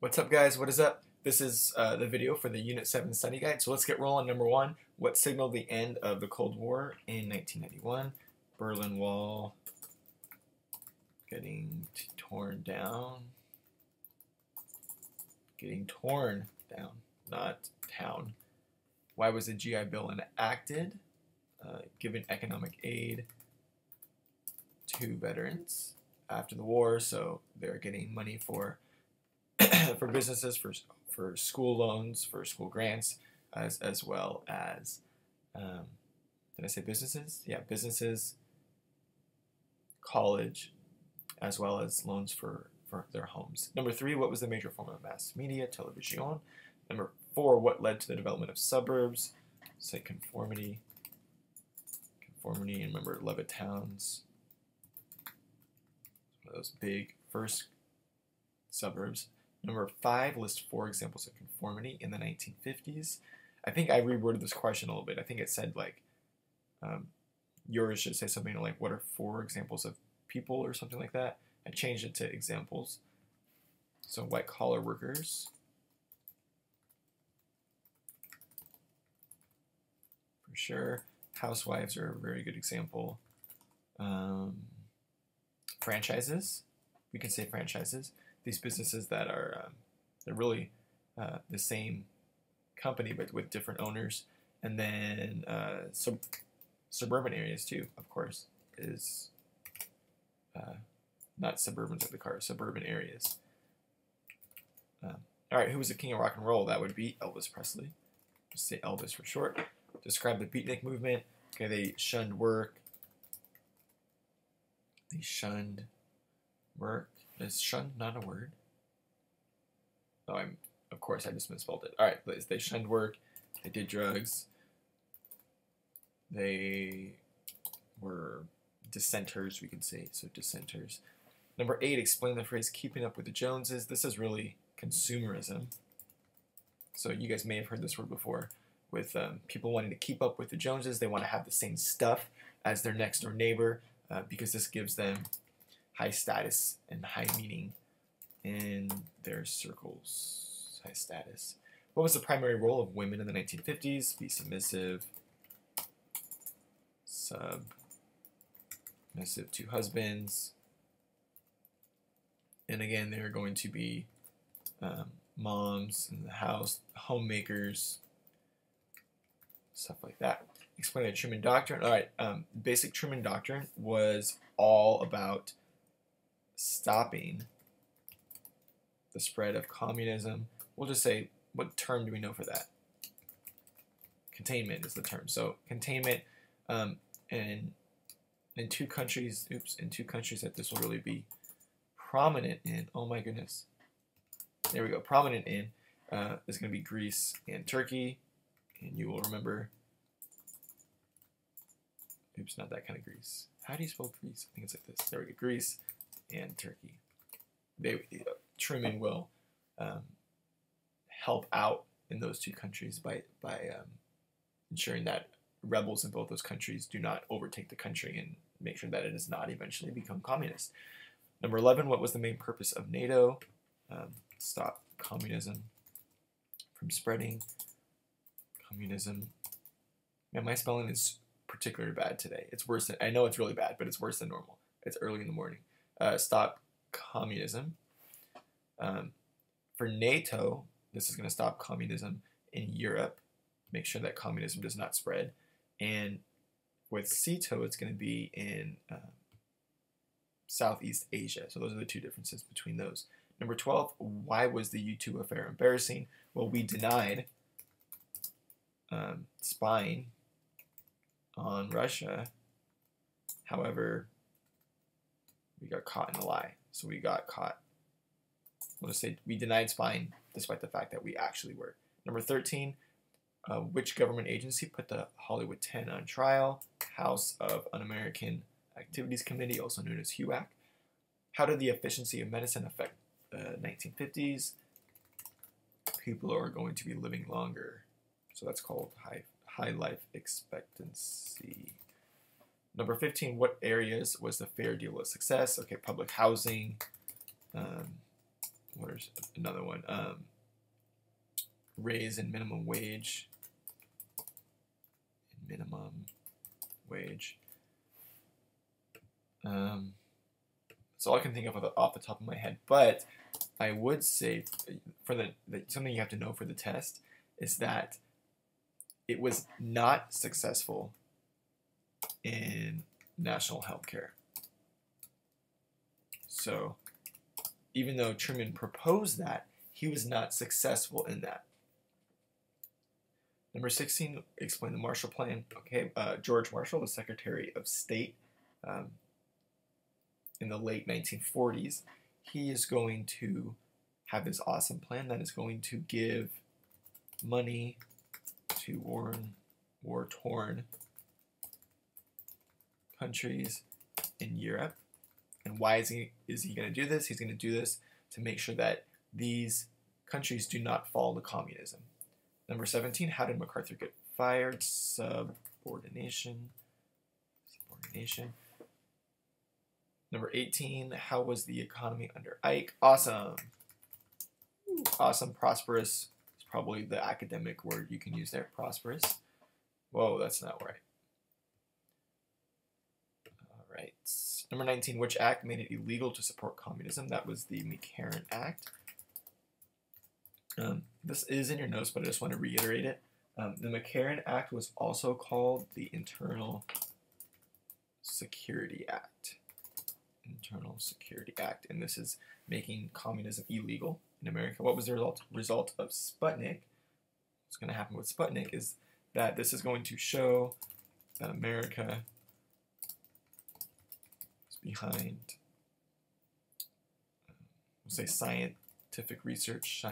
What's up, guys? What is up? This is the video for the Unit 7 study guide. So let's get rolling. Number one, what signaled the end of the Cold War in 1991? Berlin Wall getting torn down. Getting torn down, not town. Why was the GI Bill enacted? Given economic aid to veterans after the war, so they're getting money for for businesses, for school loans, for school grants, as well as did I say businesses? Yeah, businesses, college, as well as loans for their homes. Number three, what was the major form of mass media? Television. Number four, what led to the development of suburbs? Say conformity. Conformity, and remember Levittown's one of those big first suburbs. Number five, list four examples of conformity in the 1950s. I think I reworded this question a little bit. I think it said like, yours should say something like, what are four examples of people or something like that. I changed it to examples. So white collar workers. For sure. Housewives are a very good example. Franchises. We can say franchises. These businesses that are they're really the same company but with different owners. And then suburban areas too, of course, is not suburbans of the car, suburban areas. All right, who was the king of rock and roll? That would be Elvis Presley. Just say Elvis for short. Describe the beatnik movement. Okay, they shunned work. They shunned work. Is shunned not a word? Oh, of course I just misspelled it. All right, they shunned work. They did drugs. They were dissenters, we could say. So dissenters. Number eight, explain the phrase keeping up with the Joneses. This is really consumerism. So you guys may have heard this word before with people wanting to keep up with the Joneses. They want to have the same stuff as their next door neighbor because this gives them high status and high meaning in their circles. High status. What was the primary role of women in the 1950s? Be submissive, submissive to husbands. And again, they're going to be moms in the house, homemakers, stuff like that. Explain the Truman Doctrine. All right, basic Truman Doctrine was all about stopping the spread of communism. We'll just say, what term do we know for that? Containment is the term. So containment, and in two countries that this will really be prominent in. Oh my goodness. There we go. Prominent in is going to be Greece and Turkey. And you will remember, oops, not that kind of Greece. How do you spell Greece? I think it's like this. There we go. Greece and Turkey. Truman will help out in those two countries by ensuring that rebels in both those countries do not overtake the country and make sure that it does not eventually become communist. Number 11, what was the main purpose of NATO? Stop communism from spreading. Communism. Man, my spelling is particularly bad today. It's worse than, I know it's really bad, but it's worse than normal. It's early in the morning. Stop communism. For NATO, this is going to stop communism in Europe, make sure that communism does not spread. And with SEATO, it's going to be in Southeast Asia. So those are the two differences between those. Number 12, why was the U2 affair embarrassing? Well, we denied spying on Russia. However, we got caught in a lie. So we got caught. We'll just say we denied spying despite the fact that we actually were. Number 13, which government agency put the Hollywood 10 on trial? House of Un-American Activities Committee, also known as HUAC. How did the efficiency of medicine affect the 1950s? People are going to be living longer. So that's called high life expectancy. Number 15, what areas was the Fair Deal a success? Okay, public housing, Where's another one? Raise in minimum wage. Minimum wage. That's all I can think of off the top of my head. But I would say, for something you have to know for the test is that it was not successful in national health care. So even though Truman proposed that, he was not successful in that. Number 16, explain the Marshall Plan. Okay, George Marshall, the Secretary of State in the late 1940s, he is going to have this awesome plan that is going to give money to war-torn countries in Europe. And why is he going to do this? He's going to do this to make sure that these countries do not fall to communism. Number 17, how did MacArthur get fired? Subordination. Number 18, how was the economy under Ike? Awesome. Awesome, prosperous is probably the academic word you can use there, prosperous. Whoa, that's not right. All right. Number 19, which act made it illegal to support communism? That was the McCarran Act. This is in your notes, but I just want to reiterate it. The McCarran Act was also called the Internal Security Act. Internal Security Act, and this is making communism illegal in America. What was the result of Sputnik? What's going to happen with Sputnik is that this is going to show that America is behind, let's say, scientific research,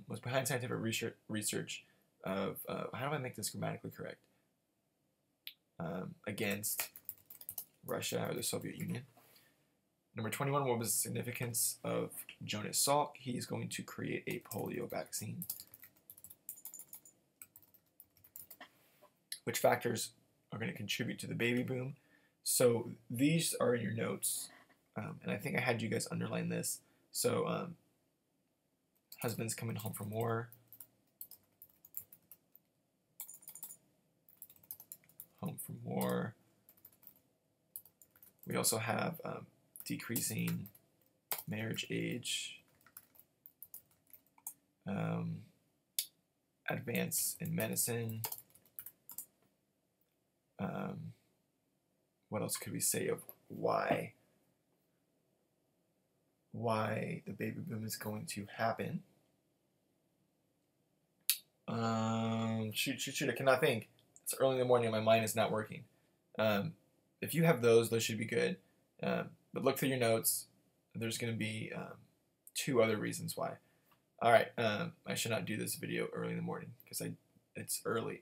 was behind scientific research of, how do I make this grammatically correct? Against Russia or the Soviet Union. Number 21, what was the significance of Jonas Salk? He's going to create a polio vaccine. Which factors are going to contribute to the baby boom? So these are in your notes, and I think I had you guys underline this. So husbands coming home from war, We also have decreasing marriage age, advance in medicine. What else could we say of why the baby boom is going to happen? Shoot, I cannot think. It's early in the morning and my mind is not working. If you have those should be good. But look through your notes. There's going to be 2 other reasons why. All right, I should not do this video early in the morning because it's early.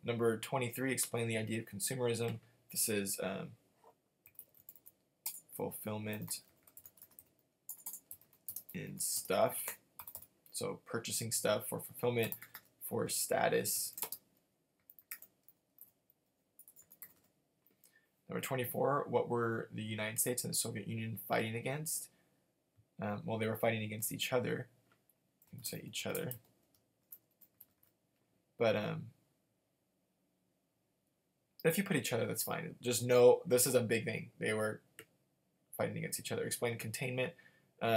Number 23, explain the idea of consumerism. This is fulfillment in stuff. So purchasing stuff for fulfillment, for status. Number 24, what were the United States and the Soviet Union fighting against? Well, they were fighting against each other. You can say each other. But if you put each other, that's fine. Just know this is a big thing. They were fighting against each other. Explain containment. We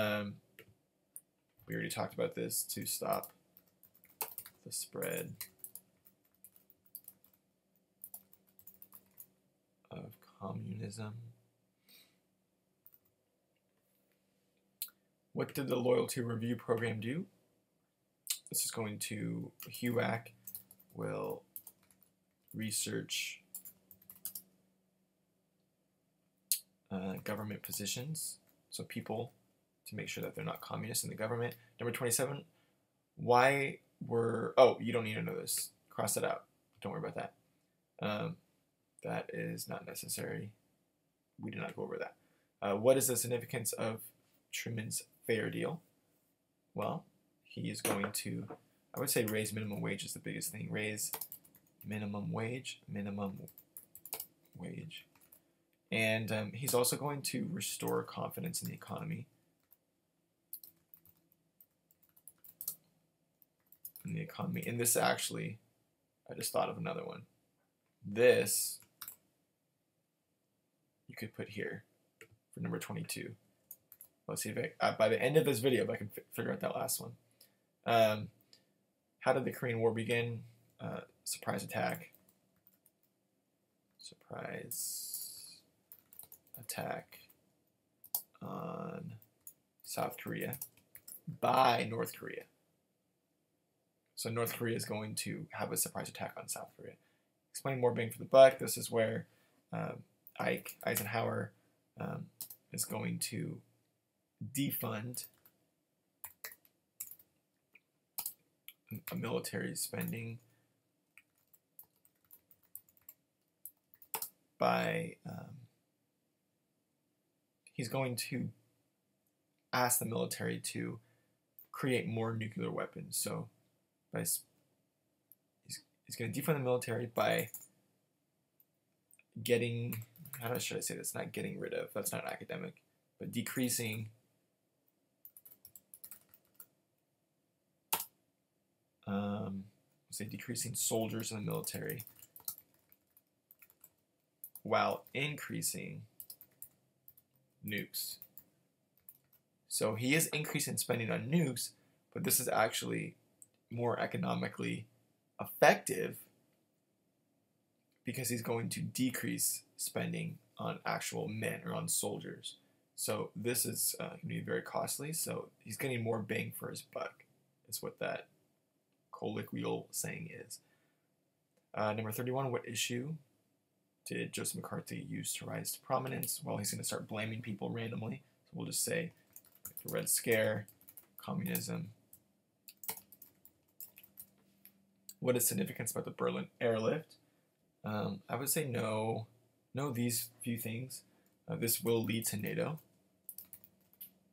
already talked about this, to stop the spread of communism. What did the loyalty review program do? This is going to, HUAC will research government positions, so people, to make sure that they're not communists in the government. Number 27, why were, oh, you don't need to know this. Cross it out. Don't worry about that. That is not necessary. We did not go over that. What is the significance of Truman's Fair Deal? Well, he is going to, I would say raise minimum wage is the biggest thing. Raise minimum wage And he's also going to restore confidence in the economy. And this actually, I just thought of another one. This you could put here for number 22. Let's see if by the end of this video, if I can figure out that last one. How did the Korean War begin? Surprise attack. Surprise attack on South Korea by North Korea. So North Korea is going to have a surprise attack on South Korea. Explain more bang for the buck. This is where Eisenhower is going to defund a military spending by he's going to ask the military to create more nuclear weapons. So he's going to defund the military by getting, how should I say this? Not getting rid of, that's not academic, but decreasing decreasing soldiers in the military while increasing nukes. So he is increasing spending on nukes, but this is actually more economically effective because he's going to decrease spending on actual men or on soldiers. So this is going to be very costly. So he's getting more bang for his buck. Is what that colloquial saying is. Number 31, what issue did Joseph McCarthy use to rise to prominence? Well, he's going to start blaming people randomly. So we'll just say the Red Scare, communism. What is significance about the Berlin airlift? I would say no. No, these few things. This will lead to NATO.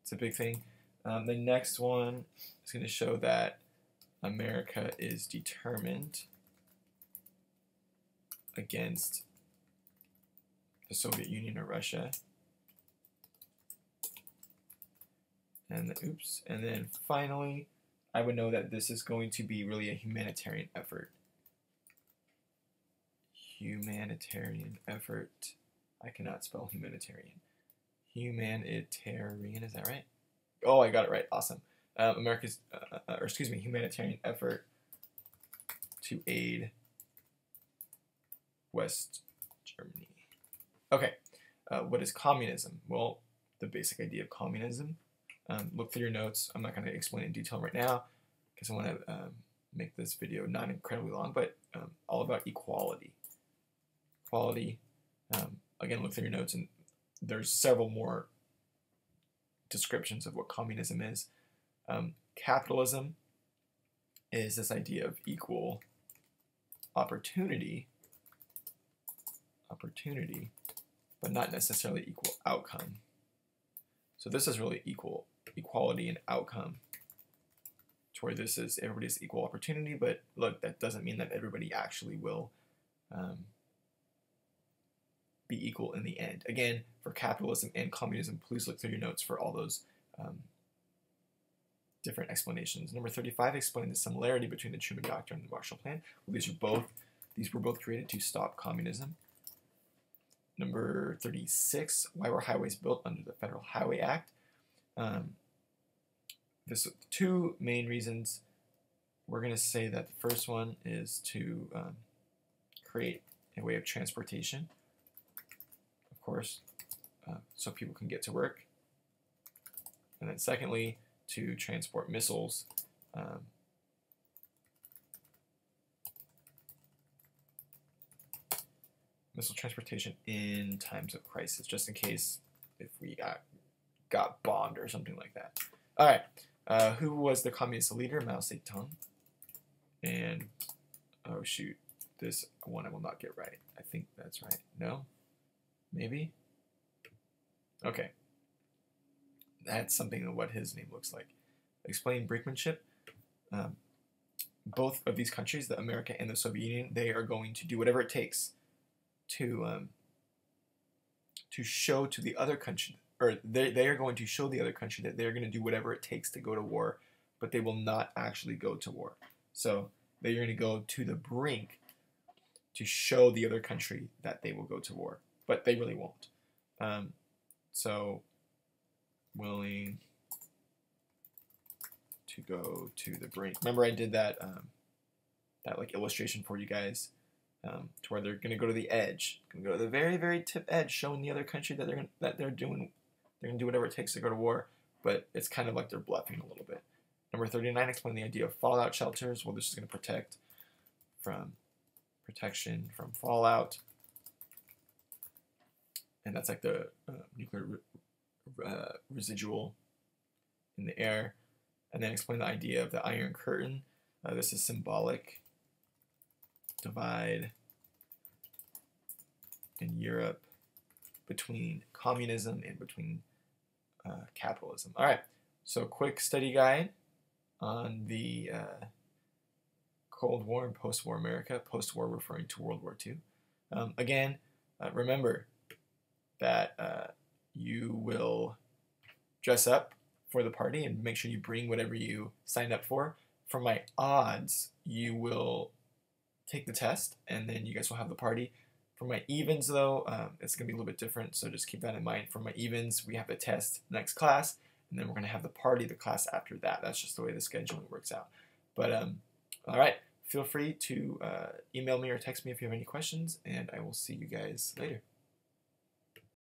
It's a big thing. The next one is going to show that America is determined against the Soviet Union or Russia. And then finally, I would know that this is going to be really a humanitarian effort. Humanitarian effort. I cannot spell humanitarian. Humanitarian, is that right? Oh, I got it right. Awesome. Humanitarian effort to aid West Germany. Okay, what is communism? Well, the basic idea of communism. Look through your notes. I'm not going to explain in detail right now because I want to make this video not incredibly long, but all about equality. Equality. Again, look through your notes, and there's several more descriptions of what communism is. Capitalism is this idea of equal opportunity, but not necessarily equal outcome. So this is really equality and outcome, to where this is everybody's equal opportunity, but look, that doesn't mean that everybody actually will be equal in the end. Again, for capitalism and communism, please look through your notes for all those different explanations. Number 35, explain the similarity between the Truman Doctrine and the Marshall Plan. Well, these were both created to stop communism. Number 36, why were highways built under the Federal Highway Act? There's two main reasons. We're going to say that the first one is to create a way of transportation, of course, so people can get to work. And then secondly, to transport missiles. Missile transportation in times of crisis, just in case if we got bombed or something like that. All right, who was the communist leader? Mao Zedong. And, oh shoot, this one I will not get right. I think that's right. No? Maybe? Okay. That's something of what his name looks like. Explain brinkmanship. Both of these countries, the America and the Soviet Union, they are going to do whatever it takes to to show to the other country, or they are going to show the other country that they're going to do whatever it takes to go to war, but they will not actually go to war. So they're going to go to the brink to show the other country that they will go to war, but they really won't. So willing to go to the brink. Remember, I did that that like illustration for you guys, to where they're going to go to the edge, going to go to the very, very tip edge, showing the other country that they're going to do whatever it takes to go to war. But it's kind of like they're bluffing a little bit. Number 39, explain the idea of fallout shelters. Well, this is going to protect from protection from fallout, and that's like the nuclear residual in the air. And then explain the idea of the Iron Curtain. This is symbolic. Divide in Europe between communism and between capitalism. All right, so quick study guide on the Cold War and post-war America. Post-war referring to World War II. Again, remember that you will dress up for the party and make sure you bring whatever you signed up for. For my odds, you will take the test and then you guys will have the party. For my evens though, it's going to be a little bit different, so just keep that in mind. For my evens, we have the test next class, and then we're going to have the party the class after that. That's just the way the scheduling works out. But all right, feel free to email me or text me if you have any questions, and I will see you guys later.